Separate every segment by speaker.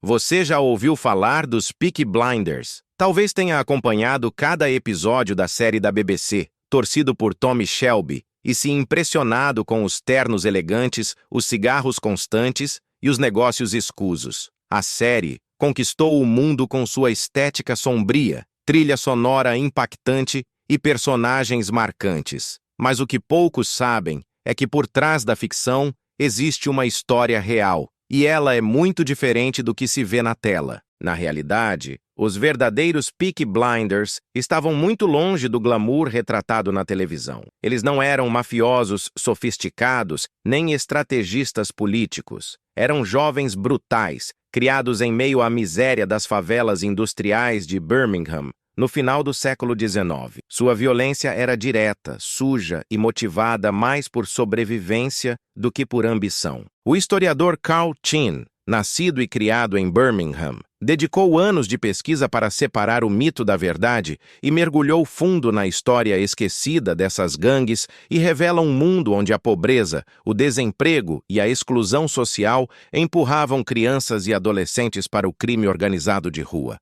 Speaker 1: Você já ouviu falar dos Peaky Blinders? Talvez tenha acompanhado cada episódio da série da BBC, torcido por Tommy Shelby, e se impressionado com os ternos elegantes, os cigarros constantes e os negócios escusos. A série conquistou o mundo com sua estética sombria, trilha sonora impactante e personagens marcantes. Mas o que poucos sabem é que por trás da ficção existe uma história real, e ela é muito diferente do que se vê na tela. Na realidade, os verdadeiros Peaky Blinders estavam muito longe do glamour retratado na televisão. Eles não eram mafiosos sofisticados, nem estrategistas políticos. Eram jovens brutais, criados em meio à miséria das favelas industriais de Birmingham, no final do século XIX. Sua violência era direta, suja e motivada mais por sobrevivência do que por ambição. O historiador Carl Chin, nascido e criado em Birmingham, dedicou anos de pesquisa para separar o mito da verdade e mergulhou fundo na história esquecida dessas gangues e revela um mundo onde a pobreza, o desemprego e a exclusão social empurravam crianças e adolescentes para o crime organizado de rua.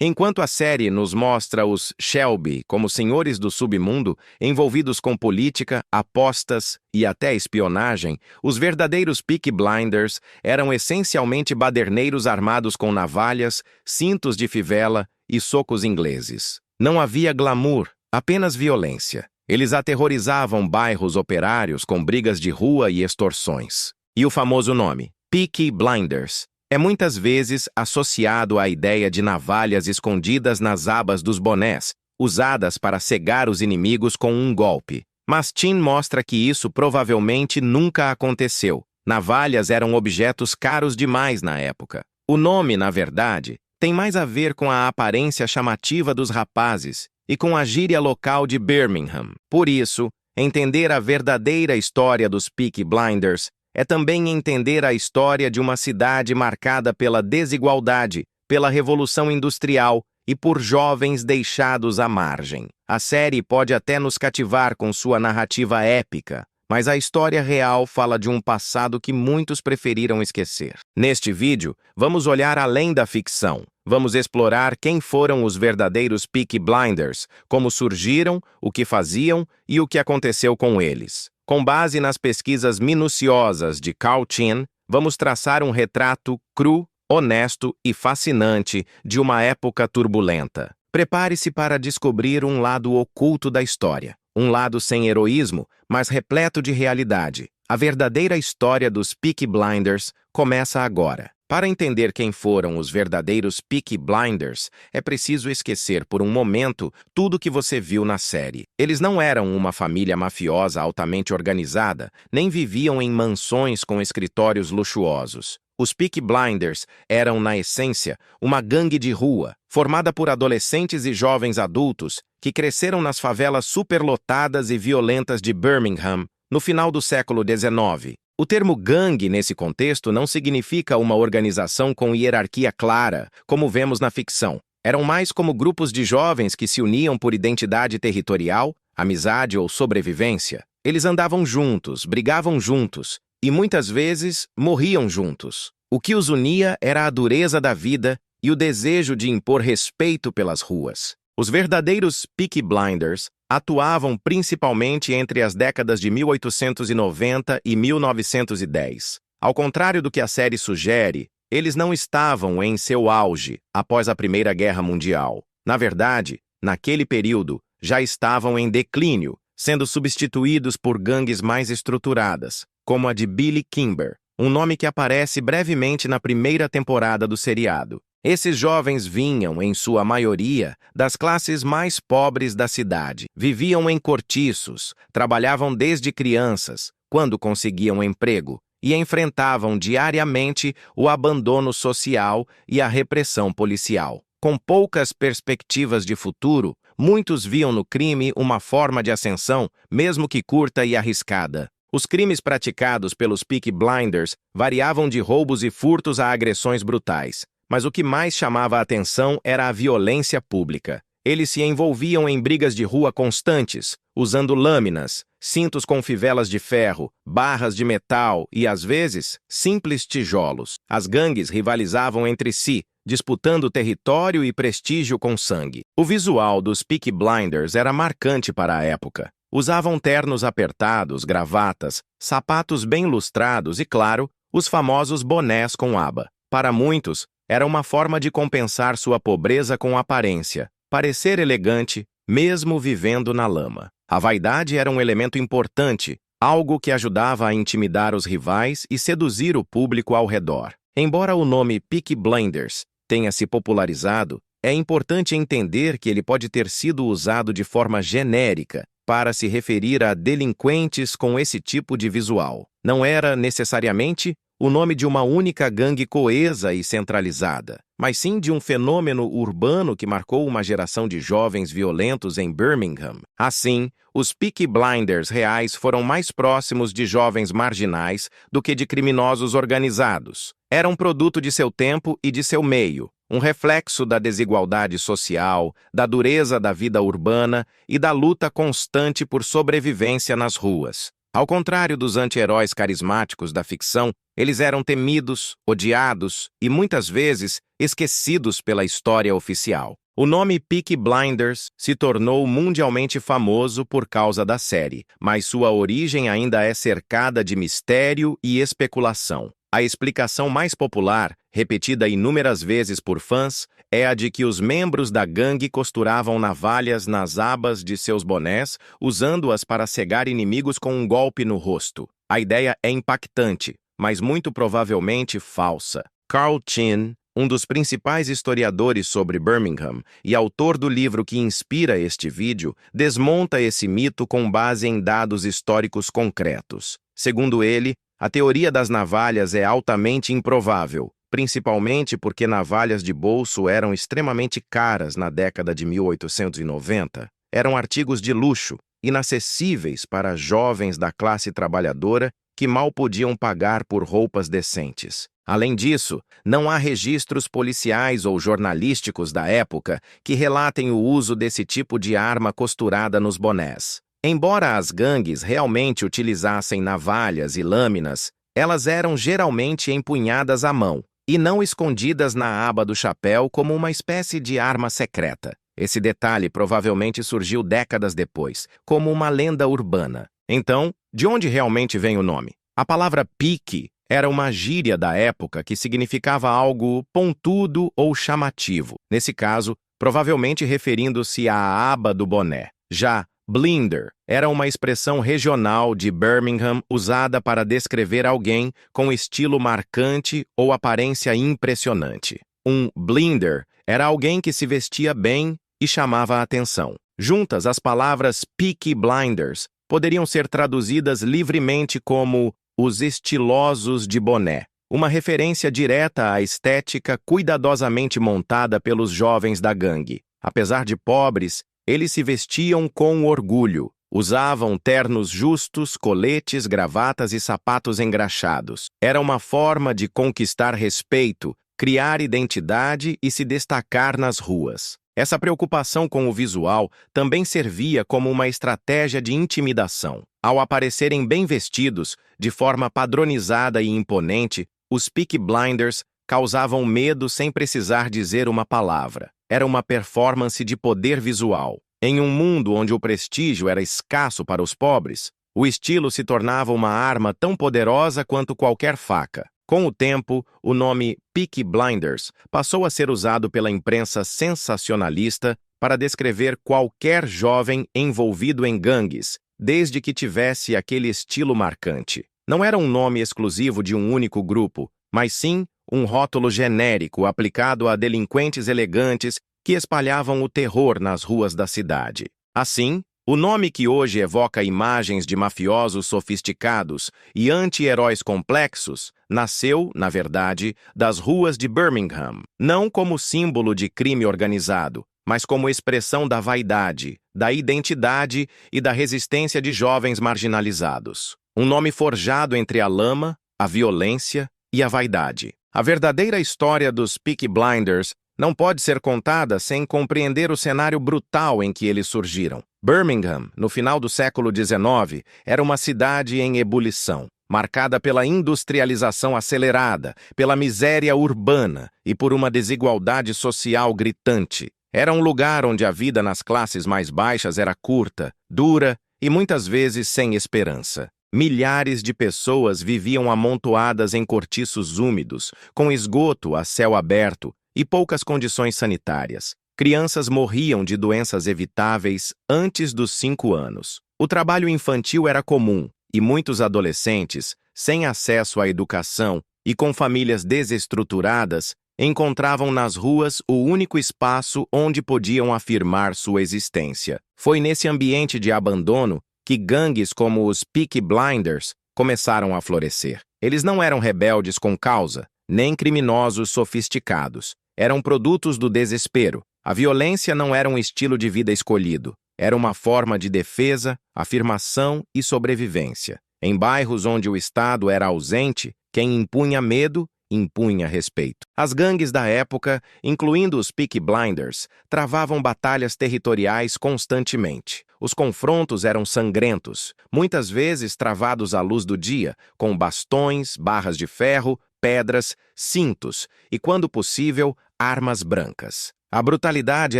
Speaker 1: Enquanto a série nos mostra os Shelby como senhores do submundo, envolvidos com política, apostas e até espionagem, os verdadeiros Peaky Blinders eram essencialmente baderneiros armados com navalhas, cintos de fivela e socos ingleses. Não havia glamour, apenas violência. Eles aterrorizavam bairros operários com brigas de rua e extorsões. E o famoso nome, Peaky Blinders, é muitas vezes associado à ideia de navalhas escondidas nas abas dos bonés, usadas para cegar os inimigos com um golpe. Mas Chin mostra que isso provavelmente nunca aconteceu. Navalhas eram objetos caros demais na época. O nome, na verdade, tem mais a ver com a aparência chamativa dos rapazes e com a gíria local de Birmingham. Por isso, entender a verdadeira história dos Peaky Blinders é também entender a história de uma cidade marcada pela desigualdade, pela Revolução Industrial e por jovens deixados à margem. A série pode até nos cativar com sua narrativa épica, mas a história real fala de um passado que muitos preferiram esquecer. Neste vídeo, vamos olhar além da ficção. Vamos explorar quem foram os verdadeiros Peaky Blinders, como surgiram, o que faziam e o que aconteceu com eles. Com base nas pesquisas minuciosas de Carl Chin, vamos traçar um retrato cru, honesto e fascinante de uma época turbulenta. Prepare-se para descobrir um lado oculto da história, um lado sem heroísmo, mas repleto de realidade. A verdadeira história dos Peaky Blinders começa agora. Para entender quem foram os verdadeiros Peaky Blinders, é preciso esquecer por um momento tudo que você viu na série. Eles não eram uma família mafiosa altamente organizada, nem viviam em mansões com escritórios luxuosos. Os Peaky Blinders eram, na essência, uma gangue de rua, formada por adolescentes e jovens adultos que cresceram nas favelas superlotadas e violentas de Birmingham no final do século XIX. O termo gangue, nesse contexto, não significa uma organização com hierarquia clara, como vemos na ficção. Eram mais como grupos de jovens que se uniam por identidade territorial, amizade ou sobrevivência. Eles andavam juntos, brigavam juntos e, muitas vezes, morriam juntos. O que os unia era a dureza da vida e o desejo de impor respeito pelas ruas. Os verdadeiros Peaky Blinders atuavam principalmente entre as décadas de 1890 e 1910. Ao contrário do que a série sugere, eles não estavam em seu auge após a Primeira Guerra Mundial. Na verdade, naquele período, já estavam em declínio, sendo substituídos por gangues mais estruturadas, como a de Billy Kimber, um nome que aparece brevemente na primeira temporada do seriado. Esses jovens vinham, em sua maioria, das classes mais pobres da cidade. Viviam em cortiços, trabalhavam desde crianças, quando conseguiam emprego, e enfrentavam diariamente o abandono social e a repressão policial. Com poucas perspectivas de futuro, muitos viam no crime uma forma de ascensão, mesmo que curta e arriscada. Os crimes praticados pelos Peaky Blinders variavam de roubos e furtos a agressões brutais. Mas o que mais chamava a atenção era a violência pública. Eles se envolviam em brigas de rua constantes, usando lâminas, cintos com fivelas de ferro, barras de metal e, às vezes, simples tijolos. As gangues rivalizavam entre si, disputando território e prestígio com sangue. O visual dos Peaky Blinders era marcante para a época. Usavam ternos apertados, gravatas, sapatos bem lustrados e, claro, os famosos bonés com aba. Para muitos, era uma forma de compensar sua pobreza com aparência, parecer elegante, mesmo vivendo na lama. A vaidade era um elemento importante, algo que ajudava a intimidar os rivais e seduzir o público ao redor. Embora o nome Peaky Blinders tenha se popularizado, é importante entender que ele pode ter sido usado de forma genérica para se referir a delinquentes com esse tipo de visual. Não era, necessariamente, o nome de uma única gangue coesa e centralizada, mas sim de um fenômeno urbano que marcou uma geração de jovens violentos em Birmingham. Assim, os Peaky Blinders reais foram mais próximos de jovens marginais do que de criminosos organizados. Eram produto de seu tempo e de seu meio, um reflexo da desigualdade social, da dureza da vida urbana e da luta constante por sobrevivência nas ruas. Ao contrário dos anti-heróis carismáticos da ficção, eles eram temidos, odiados e, muitas vezes, esquecidos pela história oficial. O nome Peaky Blinders se tornou mundialmente famoso por causa da série, mas sua origem ainda é cercada de mistério e especulação. A explicação mais popular, repetida inúmeras vezes por fãs, é a de que os membros da gangue costuravam navalhas nas abas de seus bonés, usando-as para cegar inimigos com um golpe no rosto. A ideia é impactante, mas muito provavelmente falsa. Carl Chin, um dos principais historiadores sobre Birmingham e autor do livro que inspira este vídeo, desmonta esse mito com base em dados históricos concretos. Segundo ele, a teoria das navalhas é altamente improvável, principalmente porque navalhas de bolso eram extremamente caras na década de 1890. Eram artigos de luxo, inacessíveis para jovens da classe trabalhadora que mal podiam pagar por roupas decentes. Além disso, não há registros policiais ou jornalísticos da época que relatem o uso desse tipo de arma costurada nos bonés. Embora as gangues realmente utilizassem navalhas e lâminas, elas eram geralmente empunhadas à mão e não escondidas na aba do chapéu como uma espécie de arma secreta. Esse detalhe provavelmente surgiu décadas depois, como uma lenda urbana. Então, de onde realmente vem o nome? A palavra pique era uma gíria da época que significava algo pontudo ou chamativo, nesse caso, provavelmente referindo-se à aba do boné. Já blinder era uma expressão regional de Birmingham usada para descrever alguém com estilo marcante ou aparência impressionante. Um blinder era alguém que se vestia bem e chamava a atenção. Juntas, as palavras Peaky Blinders poderiam ser traduzidas livremente como os estilosos de boné, uma referência direta à estética cuidadosamente montada pelos jovens da gangue. Apesar de pobres, eles se vestiam com orgulho, usavam ternos justos, coletes, gravatas e sapatos engraxados. Era uma forma de conquistar respeito, criar identidade e se destacar nas ruas. Essa preocupação com o visual também servia como uma estratégia de intimidação. Ao aparecerem bem vestidos, de forma padronizada e imponente, os Peaky Blinders causavam medo sem precisar dizer uma palavra. Era uma performance de poder visual. Em um mundo onde o prestígio era escasso para os pobres, o estilo se tornava uma arma tão poderosa quanto qualquer faca. Com o tempo, o nome Peaky Blinders passou a ser usado pela imprensa sensacionalista para descrever qualquer jovem envolvido em gangues, desde que tivesse aquele estilo marcante. Não era um nome exclusivo de um único grupo, mas sim um rótulo genérico aplicado a delinquentes elegantes que espalhavam o terror nas ruas da cidade. Assim, o nome que hoje evoca imagens de mafiosos sofisticados e anti-heróis complexos nasceu, na verdade, das ruas de Birmingham, não como símbolo de crime organizado, mas como expressão da vaidade, da identidade e da resistência de jovens marginalizados. Um nome forjado entre a lama, a violência e a vaidade. A verdadeira história dos Peaky Blinders não pode ser contada sem compreender o cenário brutal em que eles surgiram. Birmingham, no final do século XIX, era uma cidade em ebulição, marcada pela industrialização acelerada, pela miséria urbana e por uma desigualdade social gritante. Era um lugar onde a vida nas classes mais baixas era curta, dura e muitas vezes sem esperança. Milhares de pessoas viviam amontoadas em cortiços úmidos, com esgoto a céu aberto e poucas condições sanitárias. Crianças morriam de doenças evitáveis antes dos 5 anos. O trabalho infantil era comum e muitos adolescentes, sem acesso à educação e com famílias desestruturadas, encontravam nas ruas o único espaço onde podiam afirmar sua existência. Foi nesse ambiente de abandono que gangues como os Peaky Blinders começaram a florescer. Eles não eram rebeldes com causa, nem criminosos sofisticados. Eram produtos do desespero. A violência não era um estilo de vida escolhido. Era uma forma de defesa, afirmação e sobrevivência. Em bairros onde o Estado era ausente, quem impunha medo, impunha respeito. As gangues da época, incluindo os Peaky Blinders, travavam batalhas territoriais constantemente. Os confrontos eram sangrentos, muitas vezes travados à luz do dia, com bastões, barras de ferro, pedras, cintos e, quando possível, armas brancas. A brutalidade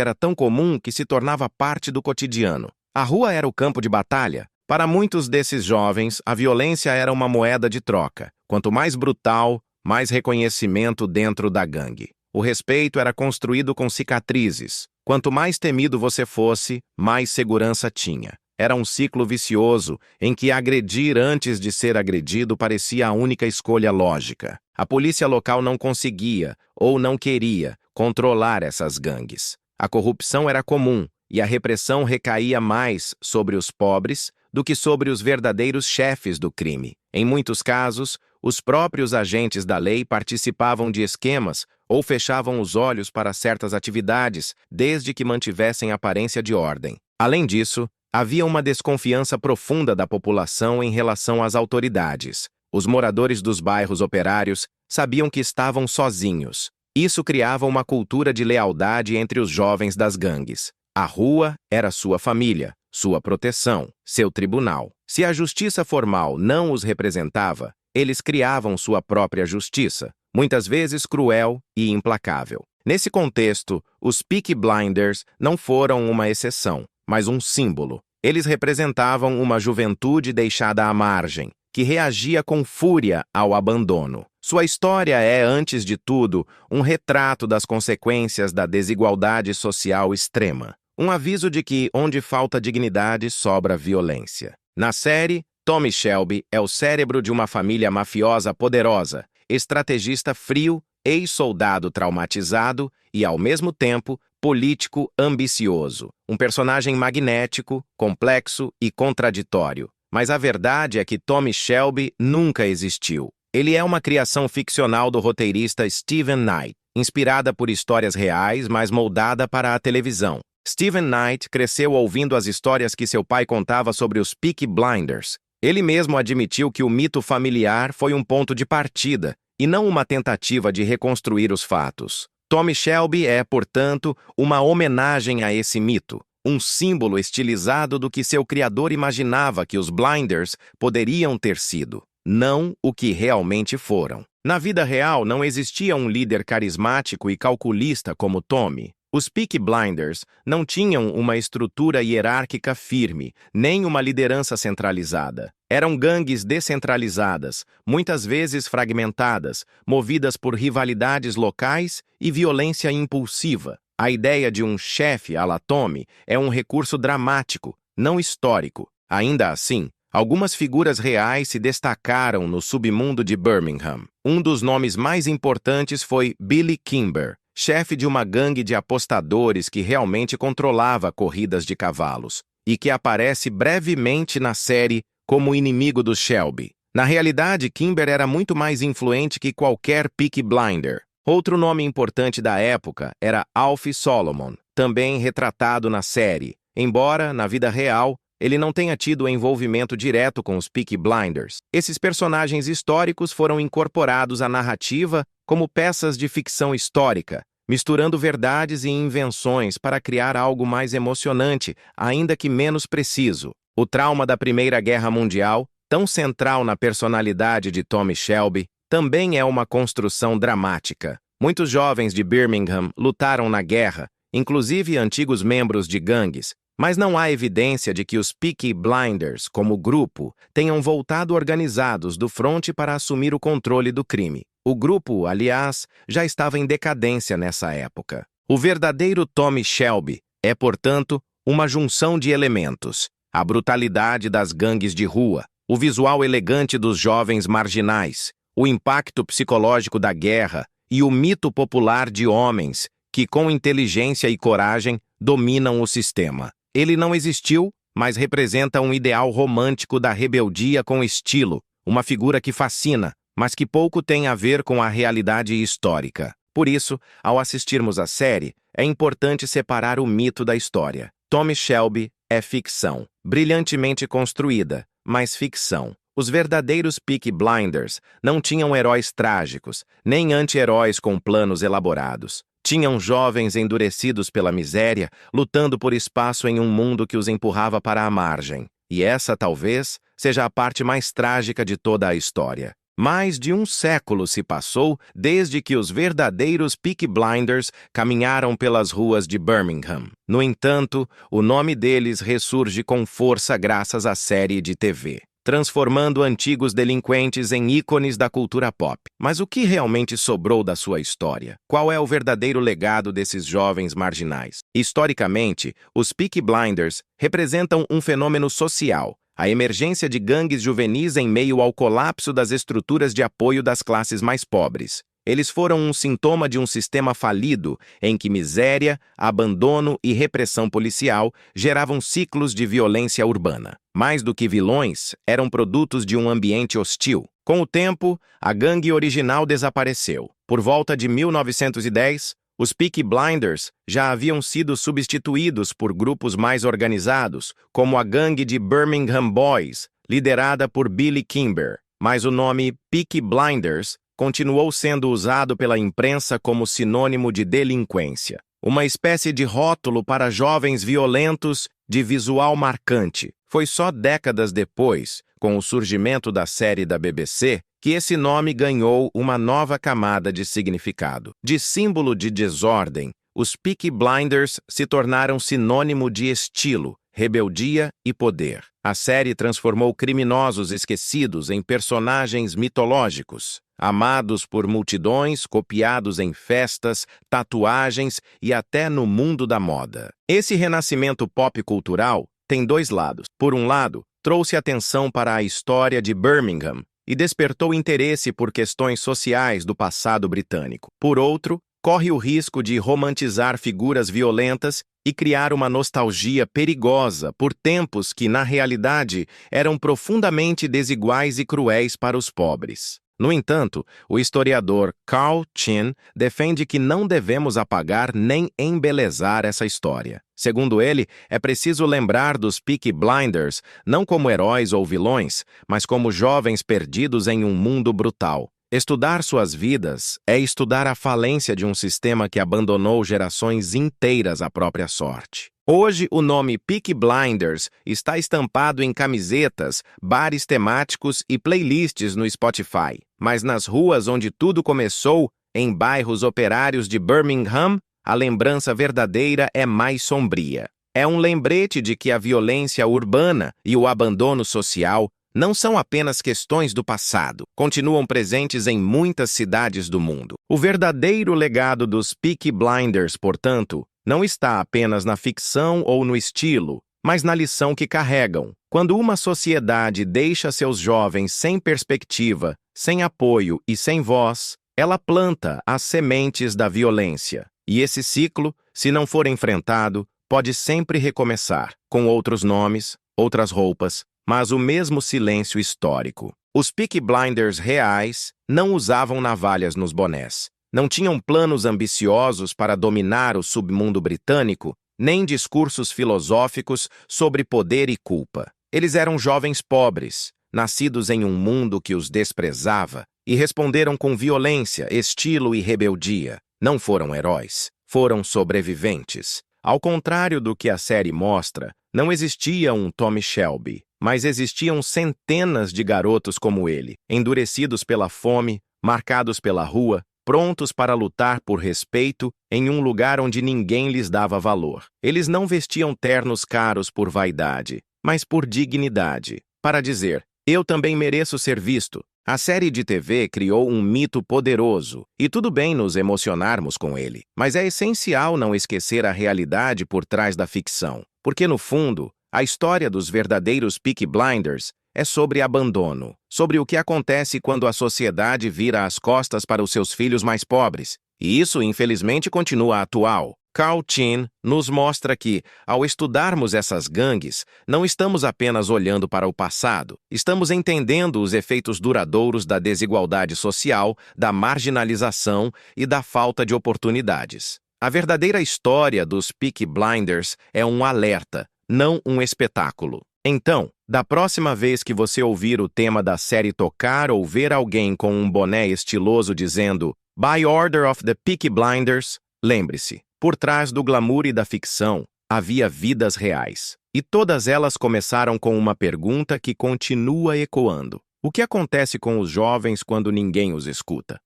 Speaker 1: era tão comum que se tornava parte do cotidiano. A rua era o campo de batalha. Para muitos desses jovens, a violência era uma moeda de troca. Quanto mais brutal, mais reconhecimento dentro da gangue. O respeito era construído com cicatrizes. Quanto mais temido você fosse, mais segurança tinha. Era um ciclo vicioso em que agredir antes de ser agredido parecia a única escolha lógica. A polícia local não conseguia, ou não queria, controlar essas gangues. A corrupção era comum e a repressão recaía mais sobre os pobres do que sobre os verdadeiros chefes do crime. Em muitos casos, os próprios agentes da lei participavam de esquemas ou fechavam os olhos para certas atividades, desde que mantivessem aparência de ordem. Além disso, havia uma desconfiança profunda da população em relação às autoridades. Os moradores dos bairros operários sabiam que estavam sozinhos. Isso criava uma cultura de lealdade entre os jovens das gangues. A rua era sua família, sua proteção, seu tribunal. Se a justiça formal não os representava, eles criavam sua própria justiça, muitas vezes cruel e implacável. Nesse contexto, os Peaky Blinders não foram uma exceção, mas um símbolo. Eles representavam uma juventude deixada à margem, que reagia com fúria ao abandono. Sua história é, antes de tudo, um retrato das consequências da desigualdade social extrema. Um aviso de que, onde falta dignidade, sobra violência. Na série, Tommy Shelby é o cérebro de uma família mafiosa poderosa, estrategista frio, ex-soldado traumatizado e, ao mesmo tempo, político ambicioso. Um personagem magnético, complexo e contraditório. Mas a verdade é que Tommy Shelby nunca existiu. Ele é uma criação ficcional do roteirista Steven Knight, inspirada por histórias reais, mas moldada para a televisão. Steven Knight cresceu ouvindo as histórias que seu pai contava sobre os Peaky Blinders. Ele mesmo admitiu que o mito familiar foi um ponto de partida e não uma tentativa de reconstruir os fatos. Tommy Shelby é, portanto, uma homenagem a esse mito, um símbolo estilizado do que seu criador imaginava que os Blinders poderiam ter sido, não o que realmente foram. Na vida real, não existia um líder carismático e calculista como Tommy. Os Peaky Blinders não tinham uma estrutura hierárquica firme, nem uma liderança centralizada. Eram gangues descentralizadas, muitas vezes fragmentadas, movidas por rivalidades locais e violência impulsiva. A ideia de um chefe à la Tommy é um recurso dramático, não histórico. Ainda assim, algumas figuras reais se destacaram no submundo de Birmingham. Um dos nomes mais importantes foi Billy Kimber, chefe de uma gangue de apostadores que realmente controlava corridas de cavalos, e que aparece brevemente na série como inimigo do Shelby. Na realidade, Kimber era muito mais influente que qualquer Peaky Blinder. Outro nome importante da época era Alfie Solomon, também retratado na série, embora, na vida real, ele não tenha tido envolvimento direto com os Peaky Blinders. Esses personagens históricos foram incorporados à narrativa como peças de ficção histórica, misturando verdades e invenções para criar algo mais emocionante, ainda que menos preciso. O trauma da Primeira Guerra Mundial, tão central na personalidade de Tommy Shelby, também é uma construção dramática. Muitos jovens de Birmingham lutaram na guerra, inclusive antigos membros de gangues, mas não há evidência de que os Peaky Blinders, como grupo, tenham voltado organizados do fronte para assumir o controle do crime. O grupo, aliás, já estava em decadência nessa época. O verdadeiro Tommy Shelby é, portanto, uma junção de elementos: a brutalidade das gangues de rua, o visual elegante dos jovens marginais, o impacto psicológico da guerra e o mito popular de homens que, com inteligência e coragem, dominam o sistema. Ele não existiu, mas representa um ideal romântico da rebeldia com estilo, uma figura que fascina, mas que pouco tem a ver com a realidade histórica. Por isso, ao assistirmos a série, é importante separar o mito da história. Tommy Shelby é ficção, brilhantemente construída, mas ficção. Os verdadeiros Peaky Blinders não tinham heróis trágicos, nem anti-heróis com planos elaborados. Tinham jovens endurecidos pela miséria, lutando por espaço em um mundo que os empurrava para a margem. E essa, talvez, seja a parte mais trágica de toda a história. Mais de um século se passou desde que os verdadeiros Peaky Blinders caminharam pelas ruas de Birmingham. No entanto, o nome deles ressurge com força graças à série de TV, transformando antigos delinquentes em ícones da cultura pop. Mas o que realmente sobrou da sua história? Qual é o verdadeiro legado desses jovens marginais? Historicamente, os Peaky Blinders representam um fenômeno social, a emergência de gangues juvenis em meio ao colapso das estruturas de apoio das classes mais pobres. Eles foram um sintoma de um sistema falido em que miséria, abandono e repressão policial geravam ciclos de violência urbana. Mais do que vilões, eram produtos de um ambiente hostil. Com o tempo, a gangue original desapareceu. Por volta de 1910, os Peaky Blinders já haviam sido substituídos por grupos mais organizados, como a gangue de Birmingham Boys, liderada por Billy Kimber. Mas o nome Peaky Blinders continuou sendo usado pela imprensa como sinônimo de delinquência, uma espécie de rótulo para jovens violentos de visual marcante. Foi só décadas depois, com o surgimento da série da BBC, que esse nome ganhou uma nova camada de significado. De símbolo de desordem, os Peaky Blinders se tornaram sinônimo de estilo, rebeldia e poder. A série transformou criminosos esquecidos em personagens mitológicos, amados por multidões, copiados em festas, tatuagens e até no mundo da moda. Esse renascimento pop cultural tem dois lados. Por um lado, trouxe atenção para a história de Birmingham e despertou interesse por questões sociais do passado britânico. Por outro, corre o risco de romantizar figuras violentas e criar uma nostalgia perigosa por tempos que, na realidade, eram profundamente desiguais e cruéis para os pobres. No entanto, o historiador Carl Chin defende que não devemos apagar nem embelezar essa história. Segundo ele, é preciso lembrar dos Peaky Blinders não como heróis ou vilões, mas como jovens perdidos em um mundo brutal. Estudar suas vidas é estudar a falência de um sistema que abandonou gerações inteiras à própria sorte. Hoje, o nome Peaky Blinders está estampado em camisetas, bares temáticos e playlists no Spotify. Mas nas ruas onde tudo começou, em bairros operários de Birmingham, a lembrança verdadeira é mais sombria. É um lembrete de que a violência urbana e o abandono social não são apenas questões do passado, continuam presentes em muitas cidades do mundo. O verdadeiro legado dos Peaky Blinders, portanto, não está apenas na ficção ou no estilo, mas na lição que carregam. Quando uma sociedade deixa seus jovens sem perspectiva, sem apoio e sem voz, ela planta as sementes da violência. E esse ciclo, se não for enfrentado, pode sempre recomeçar, com outros nomes, outras roupas, mas o mesmo silêncio histórico. Os Peaky Blinders reais não usavam navalhas nos bonés. Não tinham planos ambiciosos para dominar o submundo britânico, nem discursos filosóficos sobre poder e culpa. Eles eram jovens pobres, nascidos em um mundo que os desprezava, e responderam com violência, estilo e rebeldia. Não foram heróis, foram sobreviventes. Ao contrário do que a série mostra, não existia um Tommy Shelby, mas existiam centenas de garotos como ele, endurecidos pela fome, marcados pela rua, prontos para lutar por respeito em um lugar onde ninguém lhes dava valor. Eles não vestiam ternos caros por vaidade, mas por dignidade, para dizer, eu também mereço ser visto. A série de TV criou um mito poderoso, e tudo bem nos emocionarmos com ele, mas é essencial não esquecer a realidade por trás da ficção, porque no fundo, a história dos verdadeiros Peaky Blinders é sobre abandono, sobre o que acontece quando a sociedade vira as costas para os seus filhos mais pobres. E isso, infelizmente, continua atual. Carl Chin nos mostra que, ao estudarmos essas gangues, não estamos apenas olhando para o passado, estamos entendendo os efeitos duradouros da desigualdade social, da marginalização e da falta de oportunidades. A verdadeira história dos Peaky Blinders é um alerta, não um espetáculo. Então, da próxima vez que você ouvir o tema da série tocar ou ver alguém com um boné estiloso dizendo By Order of the Peaky Blinders, lembre-se, por trás do glamour e da ficção, havia vidas reais. E todas elas começaram com uma pergunta que continua ecoando. O que acontece com os jovens quando ninguém os escuta?